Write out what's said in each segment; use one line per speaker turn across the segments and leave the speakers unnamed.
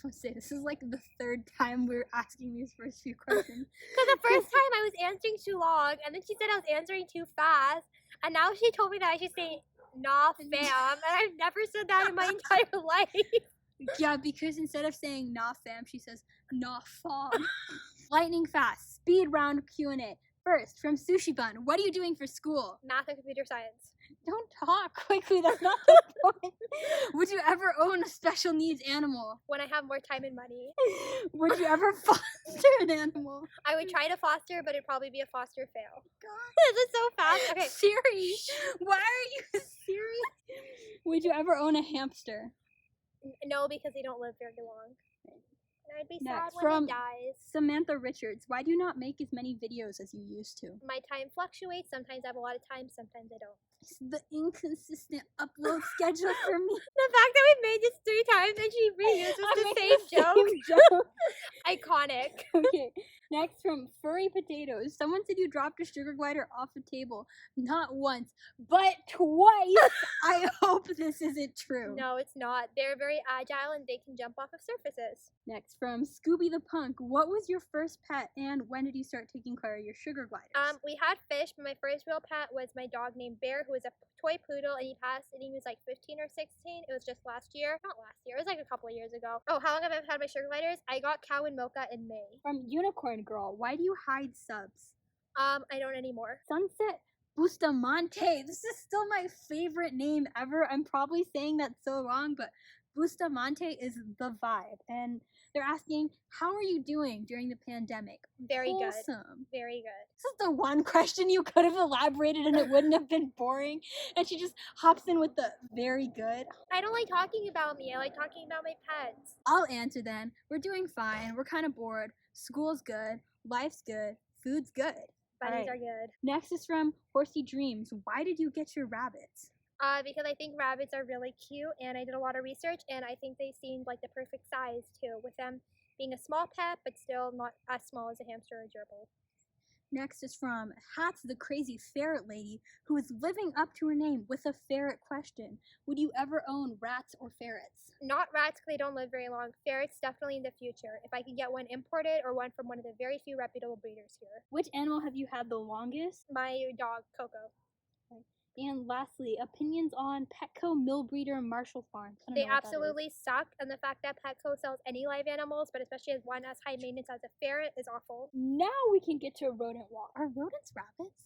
just want to say, this is like the third time we're asking these first few questions.
Because the first time I was answering too long, and then she said I was answering too fast, and now she told me that I should say, nah, fam, and I've never said that in my entire life.
Yeah, because instead of saying nah fam, she says nah fam. Lightning fast, speed round Q&A. First, from Sushi Bun, what are you doing for school?
Math and computer science.
Don't talk quickly, that's not the point. Would you ever own a special needs animal?
When I have more time and money.
Would you ever foster an animal?
I would try to foster, but it'd probably be a foster fail.
God.
This is so fast. Okay.
Siri, why are you Siri? Would you ever own a hamster?
No, because they don't live very long. And I'd be
Next,
sad when
from
it dies.
Samantha Richards, why do you not make as many videos as you used to?
My time fluctuates. Sometimes I have a lot of time, sometimes I don't.
It's the inconsistent upload schedule for me.
The fact that we made this 3 times and she reuses the same joke. Iconic.
Okay, next from Furry Potatoes. Someone said you dropped a sugar glider off a table. Not once, but twice. I hope this isn't true.
No, it's not. They're very agile and they can jump off of surfaces.
Next from Scooby the Punk. What was your first pet and when did you start taking care of your sugar gliders?
We had fish, but my first real pet was my dog named Bear, who was a toy poodle, and he passed and he was like 15 or 16. It was just last year. Not last year. It was like a couple of years ago. Oh, how long have I had my sugar gliders? I got Cow and Mocha in May.
From Unicorn Girl. Why do you hide subs?
I don't anymore.
Sunset Bustamante. This is still my favorite name ever. I'm probably saying that so wrong, but Bustamante is the vibe. And they're asking, how are you doing during the pandemic?
Very good.
Awesome.
Very good.
This is the one question you could have elaborated and it wouldn't have been boring. And she just hops in with the very good.
I don't like talking about me. I like talking about my pets.
I'll answer then. We're doing fine. We're kind of bored. School's good. Life's good. Food's good.
Bunnies are good.
Next is from Horsey Dreams. Why did you get your rabbits?
Because I think rabbits are really cute, and I did a lot of research, and I think they seemed like the perfect size too, with them being a small pet, but still not as small as a hamster or gerbil.
Next is from Hats the Crazy Ferret Lady, who is living up to her name with a ferret question. Would you ever own rats or ferrets?
Not rats, because they don't live very long. Ferrets, definitely in the future. If I could get one imported or one from one of the very few reputable breeders here.
Which animal have you had the longest?
My dog, Coco.
And lastly, opinions on Petco, Mill Breeder, and Marshall Farms.
They absolutely suck, and the fact that Petco sells any live animals, but especially as one as high maintenance as a ferret, is awful.
Now we can get to a rodent walk. Are rodents rabbits?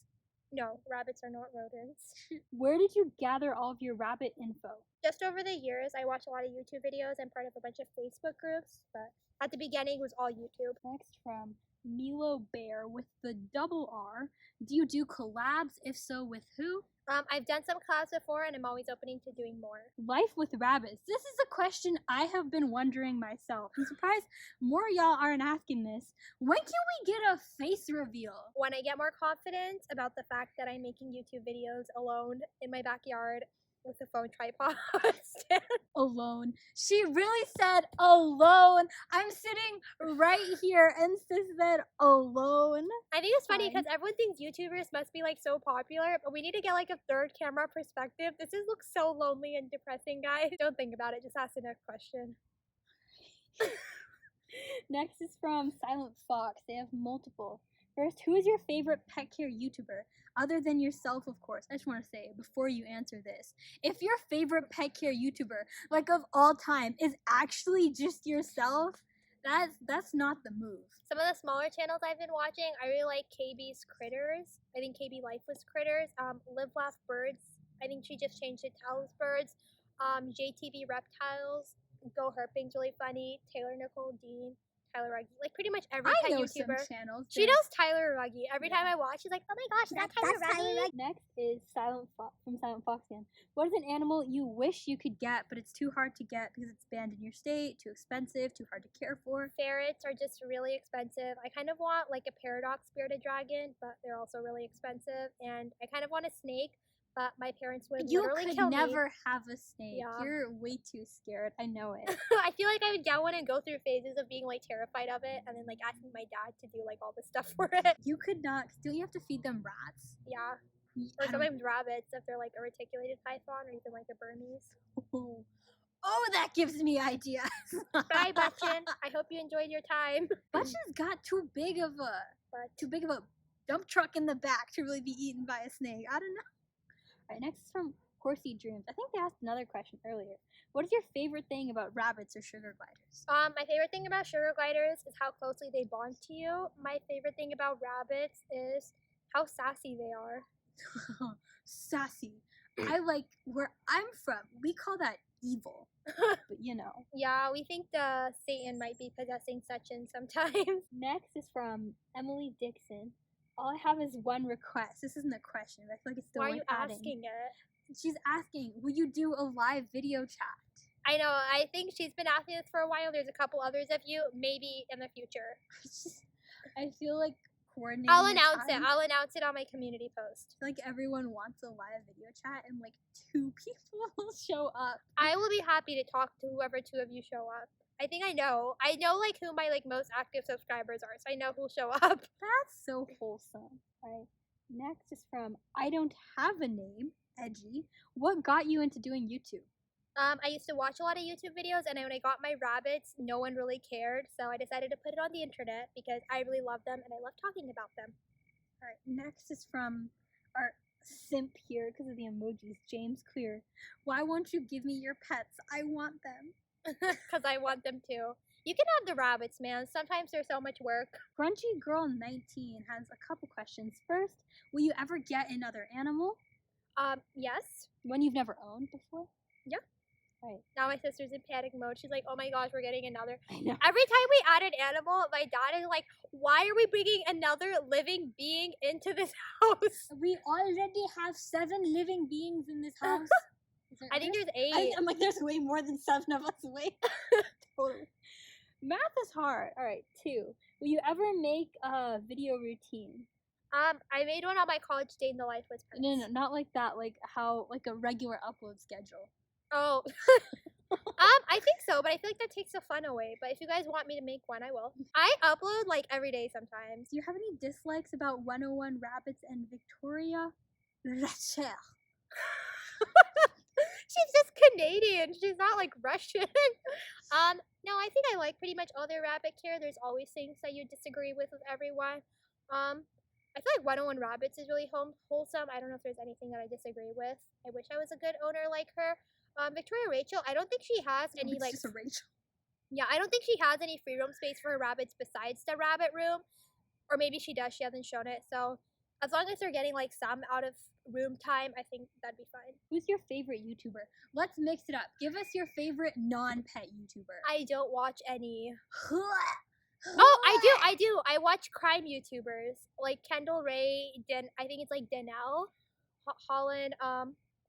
No, rabbits are not rodents.
Where did you gather all of your rabbit info?
Just over the years, I watched a lot of YouTube videos and part of a bunch of Facebook groups, but at the beginning it was all YouTube.
Next from Milo Bear with the double R. Do you do collabs? If so, with who?
I've done some collabs before, and I'm always opening to doing more.
Life with rabbits. This is a question I have been wondering myself. I'm surprised more of y'all aren't asking this. When can we get a face reveal?
When I get more confident about the fact that I'm making YouTube videos alone in my backyard with a phone tripod stand.
Alone. She really said alone. I'm sitting right here and sis said alone.
I think it's funny because everyone thinks YouTubers must be like so popular, but we need to get like a third camera perspective. This looks so lonely and depressing, guys. Don't think about it. Just ask the next question.
Next is from Silent Fox. They have multiple. First, who is your favorite pet care YouTuber? Other than yourself, of course. I just want to say, before you answer this, if your favorite pet care YouTuber, like of all time, is actually just yourself, that's not the move.
Some of the smaller channels I've been watching, I really like KB's Critters. I think KB Lifeless Critters. Live Laugh Birds. I think she just changed it to Alice Birds. JTV Reptiles. Go Herping's really funny. Taylor Nicole Dean. Tyler Ruggie. Like pretty much every pet YouTuber.
Some channels.
She knows Tyler Ruggie. Every time I watch, she's like, oh my gosh, that's Tyler Ruggie.
Next is Silent Fox from Silent Fox again. What is an animal you wish you could get, but it's too hard to get because it's banned in your state, too expensive, too hard to care for?
Ferrets are just really expensive. I kind of want like a paradox bearded dragon, but they're also really expensive. And I kind of want a snake, but my parents would literally kill me.
You could never have a snake.
Yeah.
You're way too scared. I know it.
I feel like I would get one and go through phases of being like terrified of it and then like asking my dad to do like all this stuff for it.
You could not. Don't you have to feed them rats?
Yeah. Or sometimes rabbits if they're like a reticulated python or even like a Burmese.
Oh, that gives me ideas.
Bye, Butchin. I hope you enjoyed your time.
Butchin's got too big of a dump truck in the back to really be eaten by a snake. I don't know. All right, next is from Horsey Dreams. I think they asked another question earlier. What is your favorite thing about rabbits or sugar gliders?
My favorite thing about sugar gliders is how closely they bond to you. My favorite thing about rabbits is how sassy they are.
Sassy. I like where I'm from. We call that evil. But you know.
Yeah, we think the Satan might be possessing Sachin sometimes.
Next is from Emily Dixon. All I have is one request. This isn't a question, but I feel like it's still
Why are
worth
you
adding.
asking it?
She's asking, will you do a live video chat?
I know. I think she's been asking this for a while. There's a couple others of you, maybe in the future.
I feel like coordinating.
I'll announce it. I'll announce it on my community post.
I feel like everyone wants a live video chat, and like 2 people will show up.
I will be happy to talk to whoever 2 of you show up. I think I know. I know like who my like most active subscribers are, so I know who'll show up.
That's so wholesome. All right. Next is from I Don't Have a Name, Edgy. What got you into doing YouTube?
I used to watch a lot of YouTube videos, and when I got my rabbits, no one really cared, so I decided to put it on the internet because I really love them and I love talking about them.
All right, next is from our simp here because of the emojis, James Clear. Why won't you give me your pets? I want them.
Because I want them too. You can have the rabbits, man. Sometimes there's so much work.
Grungy Girl 19 has a couple questions. First, will you ever get another animal?
Yes.
One you've never owned before?
Yeah.
Right.
Now my sister's in panic mode. She's like, oh my gosh, we're getting another.
I know.
Every time we add an animal, my dad is like, why are we bringing another living being into this house?
We already have 7 living beings in this house.
I think there's 8.
I'm like, there's way more than 7 of us. Wait. Totally. Math is hard. All right, 2. Will you ever make a video routine?
I made one on my college day in the life with Ferrets.
No, not like that. Like a regular upload schedule.
Oh. I think so, but I feel like that takes the fun away. But if you guys want me to make one, I will. I upload like every day sometimes.
Do you have any dislikes about 101 Rabbits and Victoria? Rachel.
She's just Canadian. She's not like Russian. No, I think I like pretty much all their rabbit care. There's always things that you disagree with everyone. I feel like 101 Rabbits is really wholesome. I don't know if there's anything that I disagree with. I wish I was a good owner like her. Victoria Rachel, I don't think she has any
It's
like.
just a Rachel.
Yeah, I don't think she has any free roam space for her rabbits besides the rabbit room, or maybe she does. She hasn't shown it. So as long as they're getting like some out of room time, I think that'd be fine.
Who's your favorite YouTuber? Let's mix it up. Give us your favorite non-pet YouTuber.
I don't watch any. Oh, I do. I watch crime YouTubers like Kendall Ray, I think it's like Danelle, Holland. I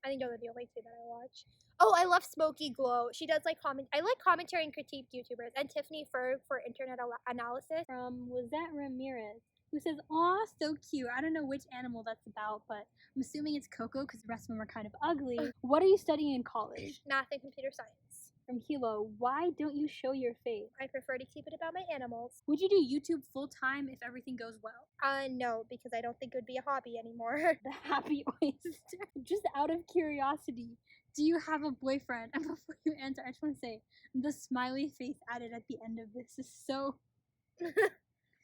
think those are the only 2 that I watch. Oh, I love Smokey Glow. She does like I like commentary and critique YouTubers, and Tiffany Ferg for internet analysis.
From Lizette Ramirez, who says, "Aw, so cute." I don't know which animal that's about, but I'm assuming it's Coco because the rest of them are kind of ugly. What are you studying in college?
Math and computer science.
From Hilo, why don't you show your face?
I prefer to keep it about my animals.
Would you do YouTube full time if everything goes well?
No, because I don't think it would be a hobby anymore.
The happy oyster. Just out of curiosity, do you have a boyfriend? And before you answer, I just want to say the smiley face added at the end of this is so.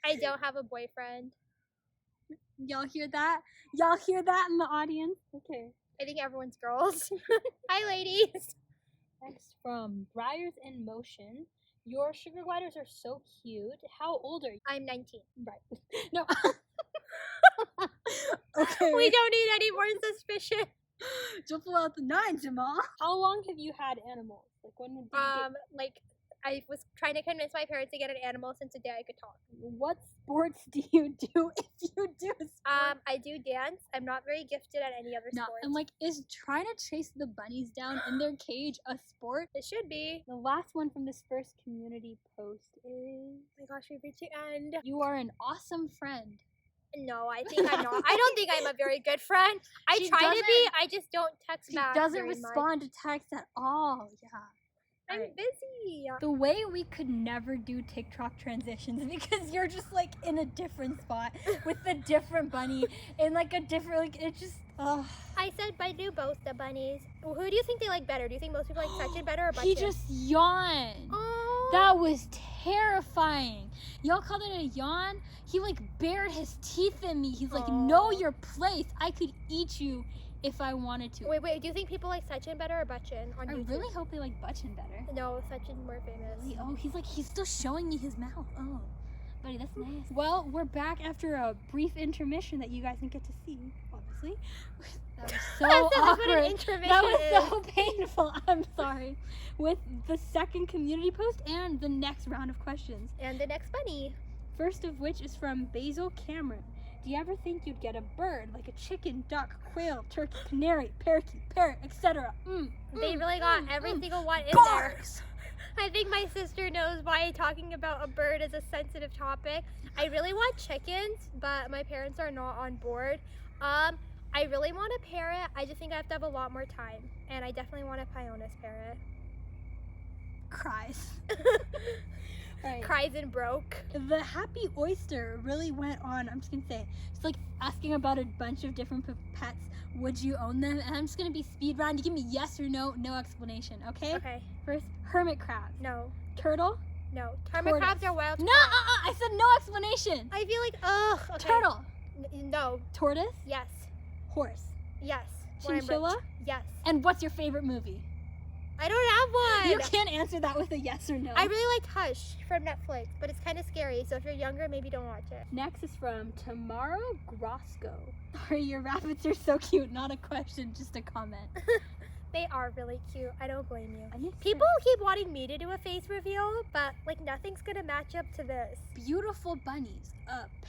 I don't have a boyfriend.
Y'all hear that? Y'all hear that in the audience? Okay.
I think everyone's girls. Hi, ladies.
Next from Briars in Motion. Your sugar gliders are so cute. How old are you?
I'm 19.
Right. No. Okay.
We don't need any more suspicion.
Don't pull out the 9, Jamal. How long have you had animals? Like when did you
like I was trying to convince my parents to get an animal since the day I could talk.
What sports do you do if you do a sport?
I do dance. I'm not very gifted at any other
No,
sport.
and like, is trying to chase the bunnies down in their cage a sport?
It should be.
The last one from this first community post is,
oh my gosh, we've reached the end.
you are an awesome friend.
No, I think I'm not. I don't think I'm a very good friend. I
She
try to be.
doesn't-
I just don't text
She
back.
doesn't
very
respond to texts at all. Yeah.
I'm
Alright.
busy.
The way we could never do TikTok transitions because you're just like in a different spot with a different bunny in like a different, like, it's just, Ugh.
I said I do both the bunnies. Who do you think they like better? Do you think most people like Sachin better or Bachchan?
He just yawned.
Oh.
That was terrifying. Y'all called it a yawn? He like bared his teeth in me. He's like, know your place. I could eat you if I wanted to.
Wait. Do you think people like Sachin better or Bachchan on YouTube?
I really hope they like Bachchan better.
No, Sachin's more famous.
Really? Oh, he's still showing me his mouth. Oh, buddy, that's nice. Well, we're back after a brief intermission that you guys didn't get to see, obviously. That was so awkward.
What an intermission
That was
is.
so painful. I'm sorry. With the second community post and the next round of questions.
And the next bunny.
First of which is from Basil Cameron. Do you ever think you'd get a bird like a chicken, duck, quail, turkey, canary, parakeet, parrot, etc.?
They really got every single one in
Bars!
there. I think my sister knows why talking about a bird is a sensitive topic. I really want chickens, but my parents are not on board. I really want a parrot. I just think I have to have a lot more time. And I definitely want a Pioneer parrot.
Cries. Right.
Cries and broke.
The Happy Oyster really went on. I'm just gonna say, it's like asking about a bunch of different pets. Would you own them? And I'm just gonna be speed round. You give me yes or no, no explanation. Okay.
Okay.
First, hermit crab.
No.
Turtle.
No. Hermit crabs are wild.
No. I said no explanation.
I feel like Okay.
Turtle.
No.
Tortoise.
Yes.
Horse.
Yes. When I'm
Chinchilla.
rich. Yes.
And what's your favorite movie?
I don't have one.
You can't answer that with a yes or no.
I really like Hush from Netflix, but it's kind of scary. So if you're younger, maybe don't watch it.
Next is from Tamara Grosco. Sorry, your rabbits are so cute. Not a question, just a comment.
They are really cute. I don't blame you.
I need to
People keep wanting me to do a face reveal, but like nothing's gonna match up to this.
Beautiful bunnies.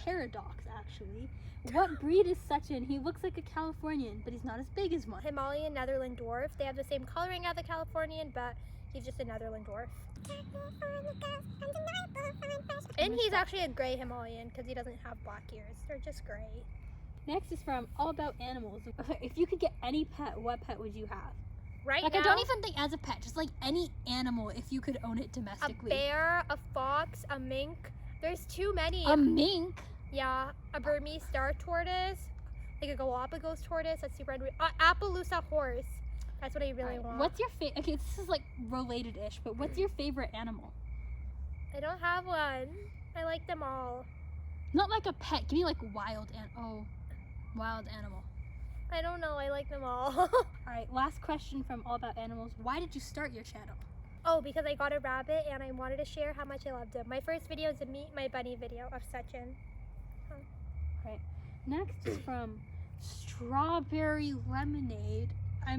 Paradox, actually. What breed is Sachin? He looks like a Californian, but he's not as big as one.
Himalayan Netherland dwarf. They have the same coloring as the Californian, but he's just a Netherland dwarf. And he's actually a gray Himalayan because he doesn't have black ears. They're just gray.
Next is from All About Animals. If you could get any pet, what pet would you have?
Right
Like,
now,
I don't even think as a pet, just like any animal if you could own it
a
domestically.
bear, a fox, a mink. There's too many.
A mink?
Yeah, a Burmese star tortoise, like a Galapagos tortoise. That's super underrated. Appaloosa horse. That's what I really want.
What's your favorite? Okay, this is like related-ish, but what's your favorite animal?
I don't have one. I like them all.
Not like a pet. Give me like wild animal.
I don't know. I like them all.
All right, last question from All About Animals. Why did you start your channel?
Oh, because I got a rabbit and I wanted to share how much I loved him. My first video is a Meet My Bunny video of Sachin.
Right. Next is from Strawberry Lemonade. I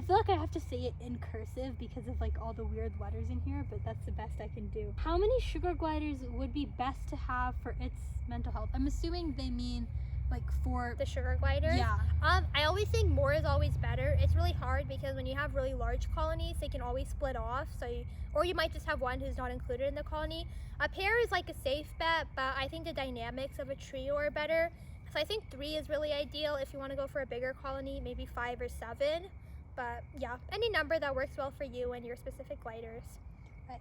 feel like I have to say it in cursive because of like all the weird letters in here, but that's the best I can do. How many sugar gliders would be best to have for its mental health? I'm assuming they mean like for
The sugar gliders.
Yeah.
I always think more is always better. It's really hard because when you have really large colonies, they can always split off. Or you might just have one who's not included in the colony. A pair is like a safe bet, but I think the dynamics of a trio are better. So I think 3 is really ideal if you want to go for a bigger colony, maybe 5 or 7. But yeah, any number that works well for you and your specific gliders.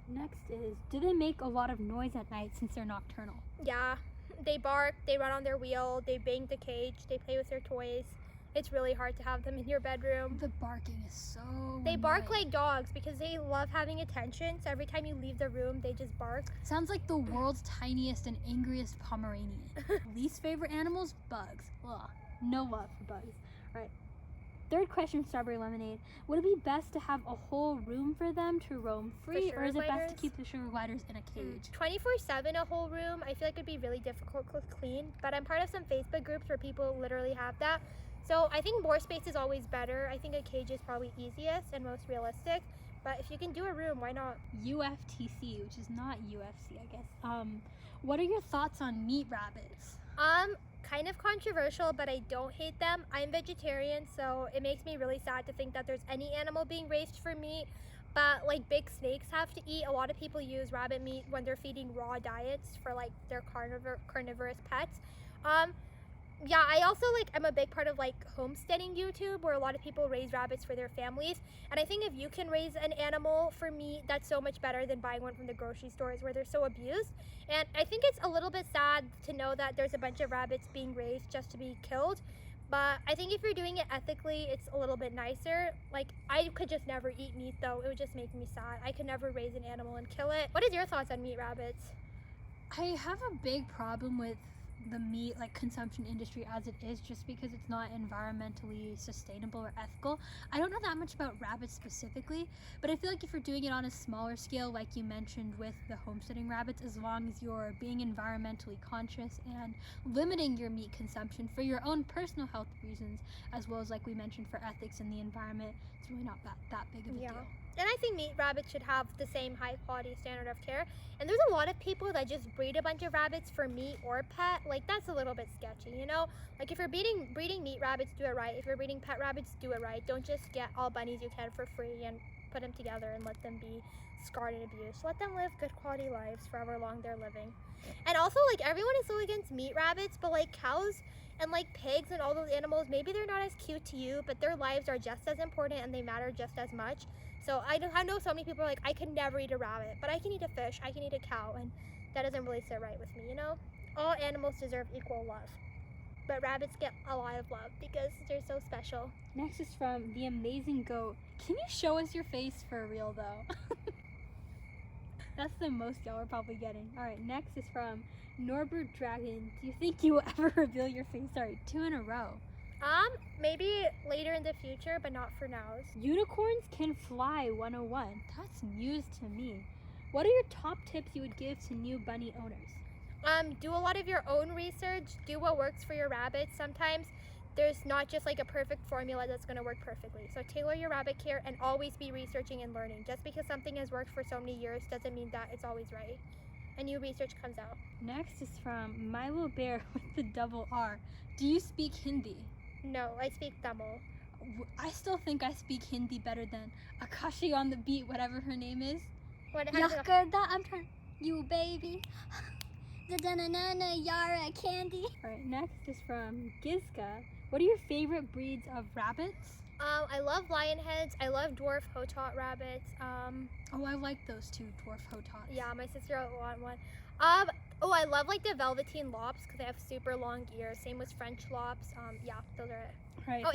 Next is, do they make a lot of noise at night since they're nocturnal?
Yeah, they bark, they run on their wheel, they bang the cage, they play with their toys. It's really hard to have them in your bedroom.
The barking is so
They bark
annoying.
like dogs because they love having attention. So every time you leave the room, they just bark.
Sounds like the world's tiniest and angriest Pomeranian. Least favorite animals? Bugs. Ugh. No love for bugs. All right. Third question, Strawberry Lemonade. Would it be best to have a whole room for them to roam free,
sugar
or is it best
gliders?
to keep the sugar gliders in a cage?
24/7 a whole room, I feel like it'd be really difficult to clean. But I'm part of some Facebook groups where people literally have that. So I think more space is always better. I think a cage is probably easiest and most realistic. But if you can do a room, why not?
UFTC, which is not UFC, I guess. What are your thoughts on meat rabbits?
Kind of controversial, but I don't hate them. I'm vegetarian, so it makes me really sad to think that there's any animal being raised for meat. But like big snakes have to eat. A lot of people use rabbit meat when they're feeding raw diets for like their carnivorous pets. Yeah, I also I'm a big part of like homesteading YouTube, where a lot of people raise rabbits for their families. And I think if you can raise an animal for meat, that's so much better than buying one from the grocery stores where they're so abused. And I think it's a little bit sad to know that there's a bunch of rabbits being raised just to be killed. But I think if you're doing it ethically, it's a little bit nicer. Like, I could just never eat meat, though. It would just make me sad. I could never raise an animal and kill it. What is your thoughts on meat rabbits?
I have a big problem with the meat consumption industry as it is, just because it's not environmentally sustainable or ethical. I don't know that much about rabbits specifically, but I feel like if you're doing it on a smaller scale, like you mentioned with the homesteading rabbits, as long as you're being environmentally conscious and limiting your meat consumption for your own personal health reasons, as well as like we mentioned for ethics and the environment, it's really not that big of a deal.
And I think meat rabbits should have the same high quality standard of care. And there's a lot of people that just breed a bunch of rabbits for meat or pet. Like, that's a little bit sketchy, you know? Like, if you're breeding meat rabbits, do it right. If you're breeding pet rabbits, do it right. Don't just get all bunnies you can for free and put them together and let them be scarred and abused. Let them live good quality lives for however long they're living. And also, like, everyone is so against meat rabbits, but like cows and like pigs and all those animals, maybe they're not as cute to you, but their lives are just as important and they matter just as much. So I know so many people are like, I can never eat a rabbit, but I can eat a fish, I can eat a cow, and that doesn't really sit right with me, you know? All animals deserve equal love, but rabbits get a lot of love because they're so special.
Next is from The Amazing Goat. Can you show us your face for real though? That's the most y'all are probably getting. Alright, next is from Norbert Dragon. Do you think you will ever reveal your face? Sorry, 2 in a row.
Maybe later in the future, but not for now.
Unicorns can fly 101. That's news to me. What are your top tips you would give to new bunny owners?
Do a lot of your own research. Do what works for your rabbits. Sometimes there's not just like a perfect formula that's going to work perfectly. So tailor your rabbit care and always be researching and learning. Just because something has worked for so many years doesn't mean that it's always right. And new research comes out.
Next is from Milo Bear with the double R. Do you speak Hindi?
No, I speak Tamil.
I still think I speak Hindi better than Akashi on the beat, whatever her name is.
What?
Yakarda, I'm trying. You baby. Da-da-na-na-na, Yara candy. Alright, next is from Gizka. What are your favorite breeds of rabbits?
I love lion heads. I love dwarf Hotot rabbits.
Oh, I like those two dwarf Hotots.
Yeah, my sister wanted one. Oh, I love like the velveteen lops because they have super long ears. Same with French lops. Yeah, those are it.
Right.
Oh,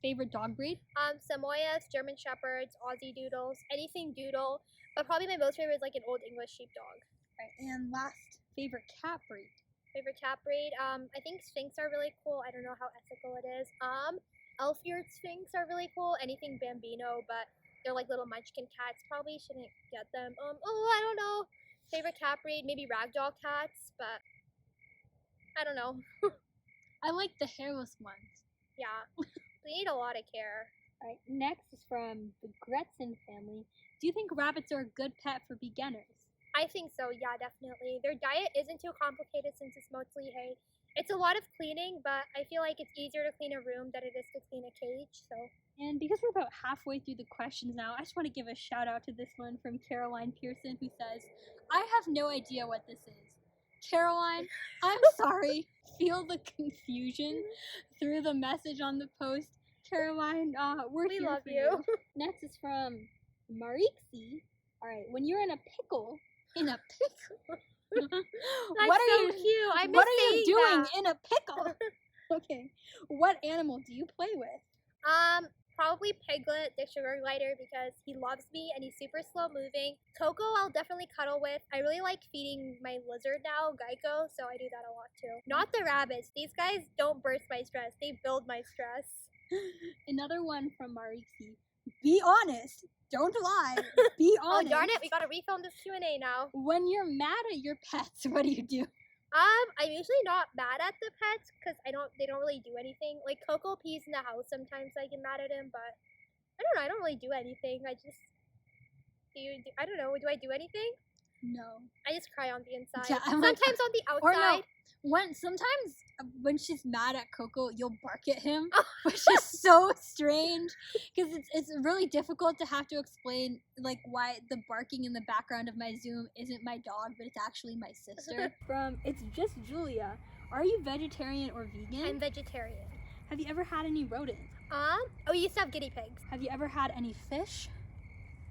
Favorite dog breed?
Samoyeds, German Shepherds, Aussie Doodles, anything Doodle. But probably my most favorite is like an Old English Sheepdog.
Right. And last, favorite cat breed?
Favorite cat breed? I think Sphinx are really cool. I don't know how ethical it is. Elf-eared Sphinx are really cool. Anything Bambino, but they're like little munchkin cats. Probably shouldn't get them. I don't know. Favorite cat breed? Maybe ragdoll cats, but I don't know.
I like the hairless ones.
Yeah, they need a lot of care.
Alright, next is from the Gretzen family. Do you think rabbits are a good pet for beginners?
I think so, yeah, definitely. Their diet isn't too complicated since it's mostly hay. It's a lot of cleaning, but I feel like it's easier to clean a room than it is to clean a cage, so.
And because we're about halfway through the questions now, I just want to give a shout out to this one from Caroline Pearson, who says, I have no idea what this is. Caroline, I'm sorry. Feel the confusion through the message on the post. Caroline, we
love
for
you.
Next is from Marixie. Alright, when you're in a pickle,
That's
what are
so
you
cute. I miss
what are you
saying
doing
that.
in a pickle? Okay. What animal do you play with?
Probably Piglet, the sugar glider, because he loves me and he's super slow moving. Coco, I'll definitely cuddle with. I really like feeding my lizard now, Geico, so I do that a lot too. Not the rabbits. These guys don't burst my stress. They build my stress.
Another one from Marixie. Be honest. Don't lie. Be honest.
Oh, darn it. We gotta refilm this Q&A now.
When you're mad at your pets, what do?
I'm usually not mad at the pets because they don't really do anything. Like Coco pees in the house sometimes, I get mad at him, but I don't know. I don't really do anything. I just I don't know. Do I do anything?
No.
I just cry on the inside.
Yeah,
sometimes on the outside.
Or no. Sometimes when she's mad at Coco, you'll bark at him, which is so strange because it's really difficult to have to explain like why the barking in the background of my Zoom isn't my dog, but it's actually my sister. From It's Just Julia. Are you vegetarian or vegan?
I'm vegetarian.
Have you ever had any rodents?
We used to have guinea pigs.
Have you ever had any fish?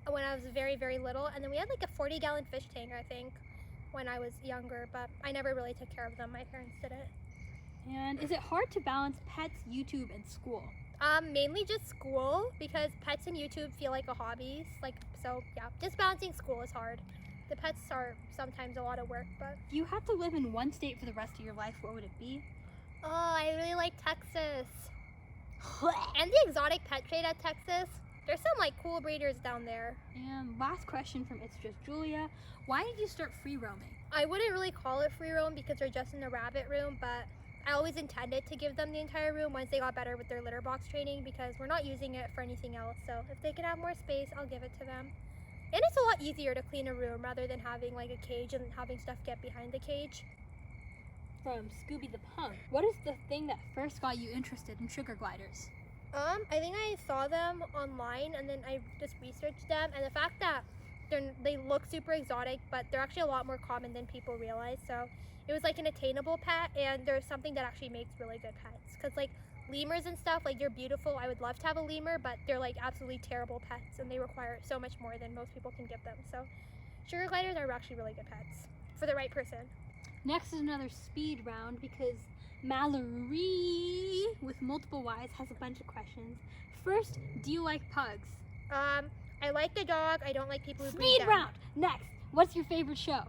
When I was very, very little, and then we had like a 40-gallon fish tank, I think, when I was younger, but I never really took care of them. My parents did it.
And is it hard to balance pets, YouTube, and school?
Mainly just school, because pets and YouTube feel like a hobby. So yeah, just balancing school is hard. The pets are sometimes a lot of work, but
If you had to live in one state for the rest of your life, what would it be?
oh, I really like Texas. And the exotic pet trade at Texas. There's some like cool breeders down there.
And last question from It's Just Julia. Why did you start free roaming?
I wouldn't really call it free roam because they're just in the rabbit room, but I always intended to give them the entire room once they got better with their litter box training because we're not using it for anything else. So if they can have more space, I'll give it to them. And it's a lot easier to clean a room rather than having like a cage and having stuff get behind the cage.
From Scooby the Punk. What is the thing that first got you interested in sugar gliders?
I think I saw them online and then I just researched them, and the fact that they look super exotic, but they're actually a lot more common than people realize. So it was like an attainable pet, and there's something that actually makes really good pets. Because like lemurs and stuff, like they're beautiful. I would love to have a lemur, but they're like absolutely terrible pets, and they require so much more than most people can give them. So sugar gliders are actually really good pets for the right person.
Next is another speed round because Mallory with multiple Y's has a bunch of questions. First, do you like pugs?
I like the dog. I don't like people who breed
Speed
them.
round! Next, what's your favorite show?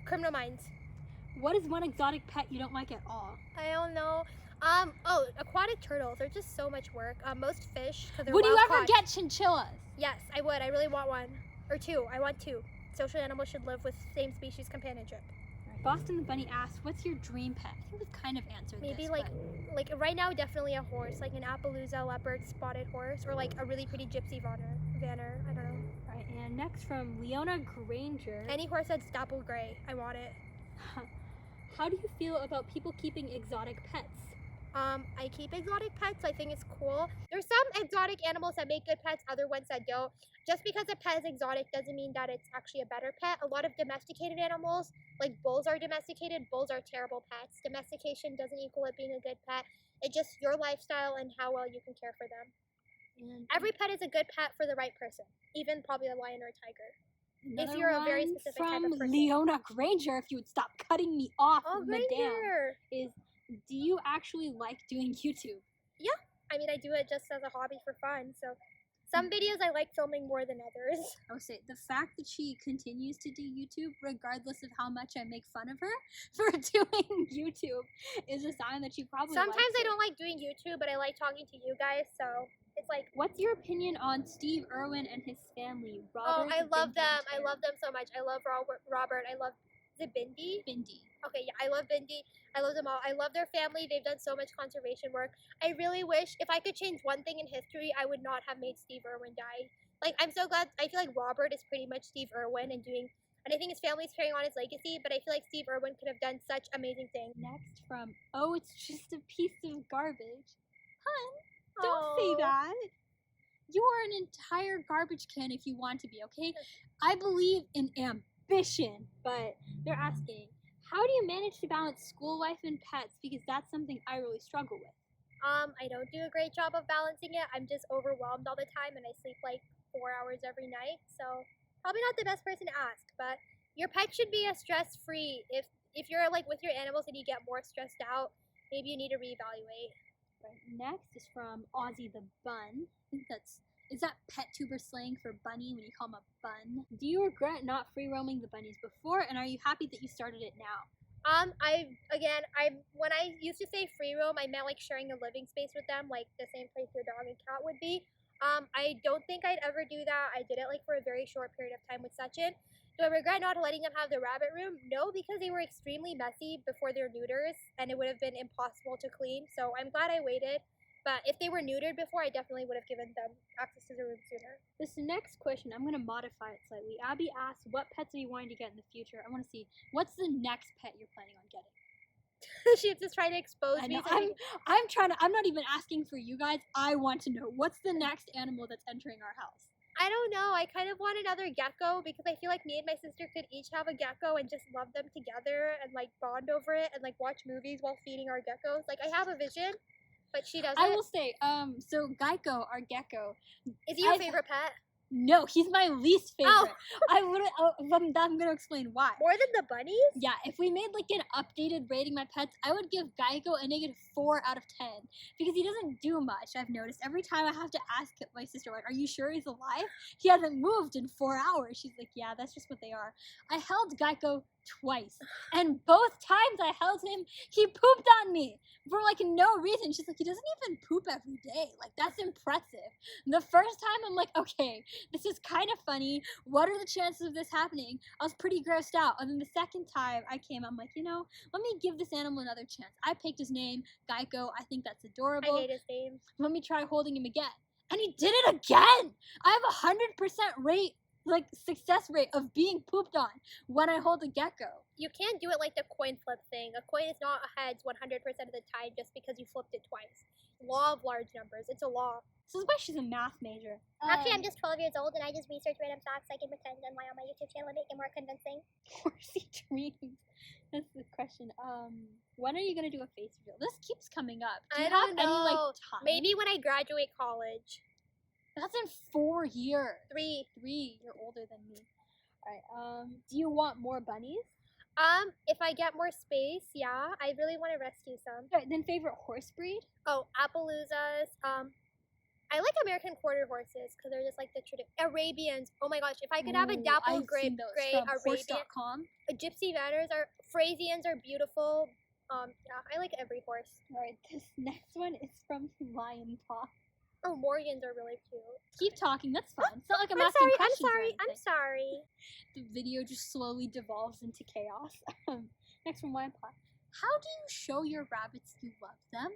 Criminal Minds.
What is one exotic pet you don't like at all?
I don't know. Aquatic turtles are just so much work. Most fish, because they're
Would you
wild
ever
caught.
get chinchillas?
Yes, I would. I really want one. Or two. I want two. Social animals should live with same species companionship.
Boston the Bunny asked, what's your dream pet? I think we've kind of answered
Maybe
this.
like right now, definitely a horse, like an Appaloosa leopard spotted horse, or like a really pretty gypsy vanner. I don't know.
Right, and next from Leona Granger.
Any horse that's dapple gray, I want it.
How do you feel about people keeping exotic pets?
I keep exotic pets. I think it's cool. There's some exotic animals that make good pets, other ones that don't. Just because a pet is exotic doesn't mean that it's actually a better pet. A lot of domesticated animals, like bulls are domesticated. Bulls are terrible pets. Domestication doesn't equal it being a good pet. It's just your lifestyle and how well you can care for them.
And
Every pet is a good pet for the right person, even probably a lion or a tiger.
another
you're a very
one
specific type
from
of person.
Leona Granger, if you would stop cutting me off,
Oh,
madame,
Granger!
is do you actually like doing YouTube?
I mean, I do it just as a hobby for fun. So some videos I like filming more than others.
I would say the fact that she continues to do YouTube, regardless of how much I make fun of her for doing YouTube, is a sign that she probably
Sometimes
likes
I
it.
don't like doing YouTube, but I like talking to you guys. So it's like,
What's your opinion on Steve Irwin and his family?
oh,
Robert,
I love
Bindi,
them.
and
I
Terry?
love them so much. I love Robert. I love, is it Bindi?
Bindi.
Okay, yeah, I love Bindi. I love them all. I love their family. They've done so much conservation work. I really wish, if I could change one thing in history, I would not have made Steve Irwin die. Like, I'm so glad. I feel like Robert is pretty much Steve Irwin and I think his family's carrying on his legacy, but I feel like Steve Irwin could have done such amazing things.
Next from, oh, it's just a piece of garbage. Hun, don't say
Aw.
that. You are an entire garbage can if you want to be, okay? I believe in ambition, but they're asking, how do you manage to balance school life and pets? Because that's something I really struggle with.
I don't do a great job of balancing it. I'm just overwhelmed all the time and I sleep like 4 hours every night. So probably not the best person to ask, but your pet should be a stress-free. If you're like with your animals and you get more stressed out, maybe you need to reevaluate.
Right. Next is from Ozzy the Bun. I think is that pet tuber slang for bunny when you call them a bun? Do you regret not free roaming the bunnies before, and are you happy that you started it now?
When I used to say free roam, I meant like sharing a living space with them, like the same place your dog and cat would be. I don't think I'd ever do that. I did it like for a very short period of time with Sachin. Do I regret not letting them have the rabbit room? No, because they were extremely messy before their neuters, and it would have been impossible to clean. So I'm glad I waited. But if they were neutered before, I definitely would have given them access to the room sooner.
This next question, I'm going to modify it slightly. Abby asked, what pets are you wanting to get in the future? I want to see, what's the next pet you're planning on getting?
She's just trying to expose
I
me.
know, I'm not even asking for you guys. I want to know, what's the next animal that's entering our house?
I don't know. I kind of want another gecko because I feel like me and my sister could each have a gecko and just love them together and like bond over it and like watch movies while feeding our geckos. Like I have a vision, but she doesn't.
I will say, so Geico, our gecko,
Is he your favorite pet?
No, he's my least favorite.
Oh.
I'm gonna explain why.
More than the bunnies?
Yeah, if we made like an updated rating my pets, I would give Geico a negative 4 out of 10 because he doesn't do much. I've noticed every time I have to ask my sister, like, "Are you sure he's alive?" He hasn't moved in 4 hours. She's like, "Yeah, that's just what they are." I held Geico twice, and both times I held him, he pooped on me for like no reason. She's like, "He doesn't even poop every day. Like that's impressive." The first time I'm like, "Okay, this is kind of funny. What are the chances of this happening?" I was pretty grossed out. And then the second time I came, I'm like, let me give this animal another chance. I picked his name, Geico. I think that's adorable.
I hate his name.
Let me try holding him again. And he did it again! I have a 100% success rate of being pooped on when I hold a gecko.
You can't do it like the coin flip thing. A coin is not a heads 100% of the time just because you flipped it twice. Law of large numbers. It's a law.
This is why she's a math major.
Actually, I'm just 12 years old and I just research random facts I can pretend and lie on my YouTube channel and make it more convincing.
Horsey dreams. That's the question. When are you gonna do a face reveal? This keeps coming up. Do you
I don't
have any like
know.
time?
Maybe when I graduate college.
That's in 4 years.
3.
3. You're older than me. Alright, do you want more bunnies?
If I get more space, yeah. I really want to rescue some.
Alright, then favorite horse breed?
Oh, Appaloozas. I like American quarter horses because they're just like the Arabians. Oh my gosh, if I could have a dapple gray Arabian.
Horse.com.
Gypsy Vanners are Frisians are beautiful. Yeah, I like every horse.
Alright, this next one is from Lion Paw.
Oh, Morgans are really cute.
Keep talking, that's fine. It's not like I'm
I'm
asking
sorry,
questions.
I'm sorry.
The video just slowly devolves into chaos. Next from Lion Paw. How do you show your rabbits you love them?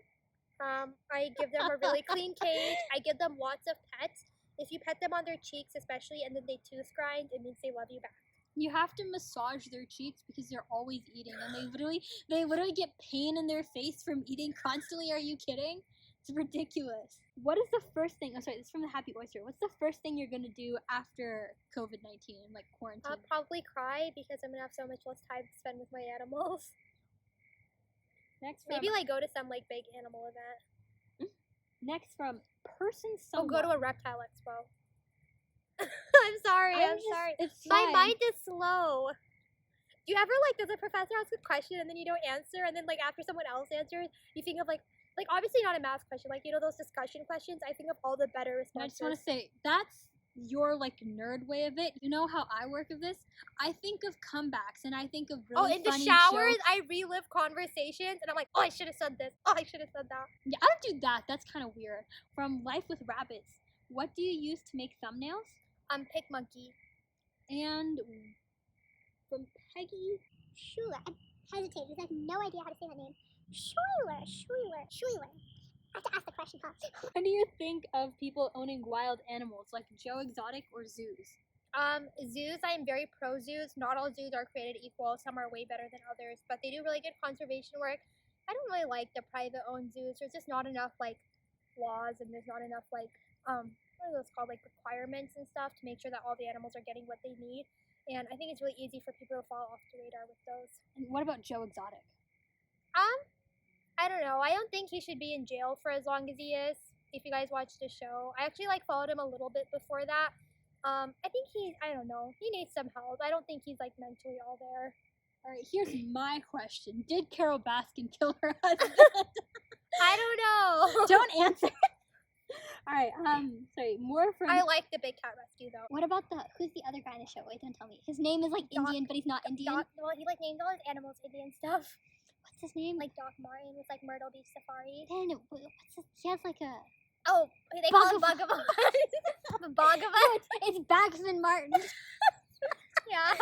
I give them a really clean cage. I give them lots of pets. If you pet them on their cheeks, especially, and then they tooth grind, it means they love you back.
You have to massage their cheeks because they're always eating, and they literally get pain in their face from eating constantly. Are you kidding? It's ridiculous. What is the first thing? Oh, sorry, this is from the Happy Oyster. What's the first thing you're gonna do after COVID-19, like quarantine?
I'll probably cry because I'm gonna have so much less time to spend with my animals.
Next,
maybe like go to some like big animal event.
Next from person.
Oh, go to a reptile expo. I'm sorry. I'm sorry. My mind is slow. Do you ever like does a professor ask a question and then you don't answer and then like after someone else answers you think of like obviously not a math question, like those discussion questions, I think of all the better responses.
I just want to say that's your like nerd way of it. You know how I work of this? I think of comebacks and I think of really
in the
funny
showers
jokes.
I relive conversations and I'm like, oh, I should have said this. Oh, I should have said that.
Yeah, I don't do that. That's kind of weird. From Life with Rabbits, what do you use to make thumbnails?
Pig monkey.
And from Peggy
Schuler. I'm hesitating because I have no idea how to say that name. Schuler. I have to ask the question, huh?
What do you think of people owning wild animals like Joe Exotic or zoos?
Zoos, I am very pro zoos. Not all zoos are created equal. Some are way better than others, but they do really good conservation work. I don't really like the private owned zoos. There's just not enough like laws and there's not enough like what are those called, like requirements and stuff to make sure that all the animals are getting what they need. And I think it's really easy for people to fall off the radar with those.
And what about Joe Exotic?
I don't know. I don't think he should be in jail for as long as he is. If you guys watched the show, I actually followed him a little bit before that. I think I don't know. He needs some help. I don't think he's like mentally all there.
All right, here's my question: did Carol Baskin kill her husband?
I don't know.
Don't answer. All right. Sorry. More from.
I like the big cat rescue though.
What about who's the other guy in the show? Wait, don't tell me. His name is like Indian, but he's not Indian.
Well, he like named all his animals Indian stuff.
What's his name?
Like Doc Martin with like Myrtle Beach Safari.
Then he has like a.
Oh, they call him Bhagavan. Bhagavan?
No, it's Bagsman Martin.
Yeah.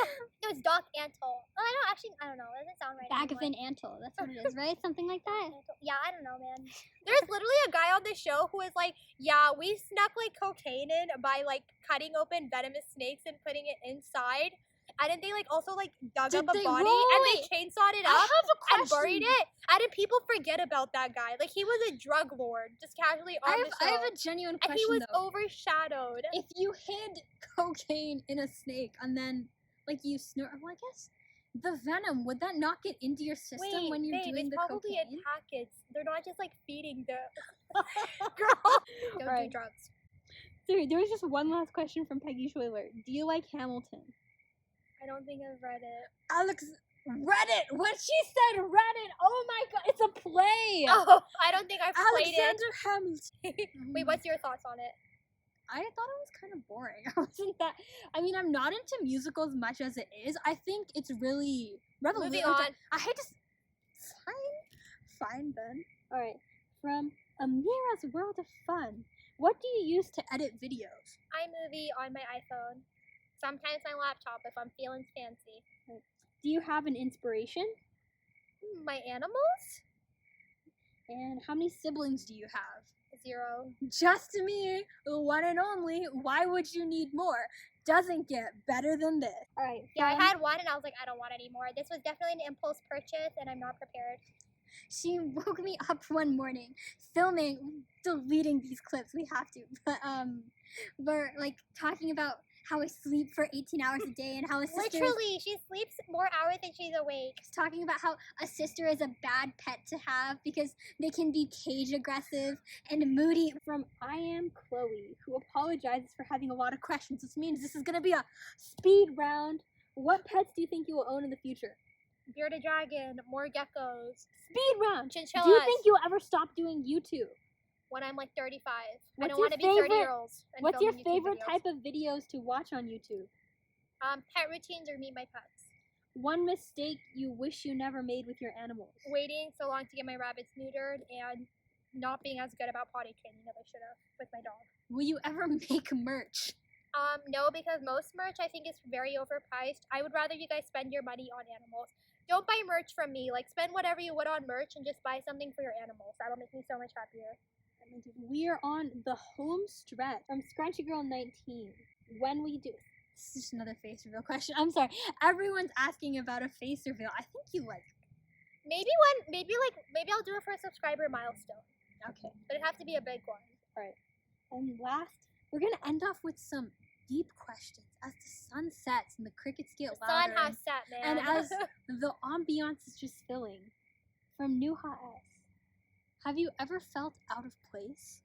It was Doc Antle. Oh, I don't know. It doesn't sound right.
Bhagavan Antle. That's what it is, right? Something like that.
Yeah, I don't know, man. There's literally a guy on the show who is like, yeah, we snuck like cocaine in by like cutting open venomous snakes and putting it inside. And then they like also like dug up a body and they chainsawed it up and buried it. And then people forget about that guy. Like he was a drug lord, just casually on the show.
I have a genuine question.
And he was
though.
overshadowed.
If you hid cocaine in a snake and then like you snort, well, I guess the venom would that not get into your system when you're doing the
probably
cocaine?
in packets. They're not just like feeding the girl. Don't do drugs.
Sorry, there was just one last question from Peggy Schuyler. Do you like Hamilton?
I don't think I've read it.
Alex read it. What she said, read it. Oh my god, it's a play.
Oh, I don't think I've played it.
Alexander Hamilton.
Wait, what's your thoughts on it?
I thought it was kind of boring. I wasn't that. I mean, I'm not into musicals much as it is. I think it's really revolutionary.
Moving on.
I hate to. Fine then. All right. From Amira's World of Fun. What do you use to edit videos?
iMovie on my iPhone. Sometimes my laptop if I'm feeling fancy.
Do you have an inspiration?
My animals?
And how many siblings do you have?
0.
Just me, the one and only. Why would you need more? Doesn't get better than this. All right.
Yeah, I had one and I was like, I don't want any more. This was definitely an impulse purchase and I'm not prepared.
She woke me up one morning, deleting these clips. We have to, but we're like talking about how I sleep for 18 hours a day and how a sister.
Literally, she sleeps more hours than she's awake.
Talking about how a sister is a bad pet to have because they can be cage aggressive and moody. From I Am Chloe, who apologizes for having a lot of questions, which means this is gonna be a speed round. What pets do you think you will own in the future?
Bearded dragon, more geckos.
Speed round.
Chinchillas.
Do you think you'll ever stop doing YouTube?
When I'm like 35.
What's
I don't
your
want to be 30
favorite-
years old.
What's your favorite type of videos to watch on YouTube?
Pet routines or meet my pets.
One mistake you wish you never made with your animals.
Waiting so long to get my rabbits neutered and not being as good about potty training as I should have with my dog.
Will you ever make merch?
No, because most merch I think is very overpriced. I would rather you guys spend your money on animals. Don't buy merch from me. Like, spend whatever you would on merch and just buy something for your animals. That'll make me so much happier.
We are on the home stretch from Scrunchy Girl 19. When will you do? This is just another face reveal question. I'm sorry. Everyone's asking about a face reveal. I think you like.
Maybe I'll do it for a subscriber milestone.
Okay.
But it has to be a big one.
And last, we're gonna end off with some deep questions as the sun sets and the crickets get
The
louder.
sun has set, man.
And as the ambiance is just filling. From Nuha S. Have you ever felt out of place?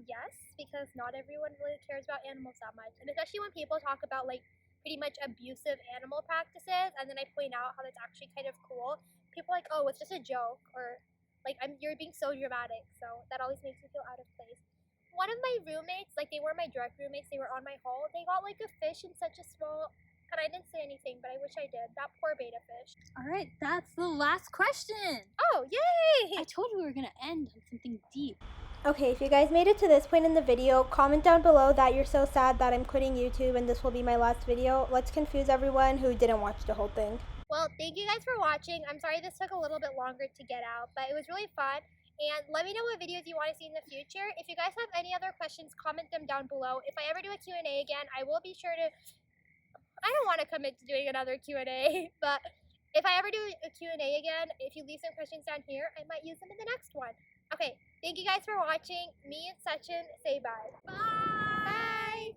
Yes, because not everyone really cares about animals that much. And especially when people talk about like pretty much abusive animal practices and then I point out how that's actually kind of cool. People are like, oh, it's just a joke, or like you're being so dramatic. So that always makes me feel out of place. One of my roommates, like they were my direct roommates, they were on my hall, they got like a fish in such a small, and I didn't say anything, but I wish I did. That poor betta fish.
All right, that's the last question.
Oh, yay!
I told you we were gonna end on something deep.
Okay, if you guys made it to this point in the video, comment down below that you're so sad that I'm quitting YouTube and this will be my last video. Let's confuse everyone who didn't watch the whole thing. Well, thank you guys for watching. I'm sorry this took a little bit longer to get out, but it was really fun. And let me know what videos you want to see in the future. If you guys have any other questions, comment them down below. If I ever do a Q&A again, I will be sure to... I don't want to commit to doing another Q&A, but if I ever do a Q&A again, if you leave some questions down here, I might use them in the next one. Okay, thank you guys for watching. Me and Sachin say bye. Bye!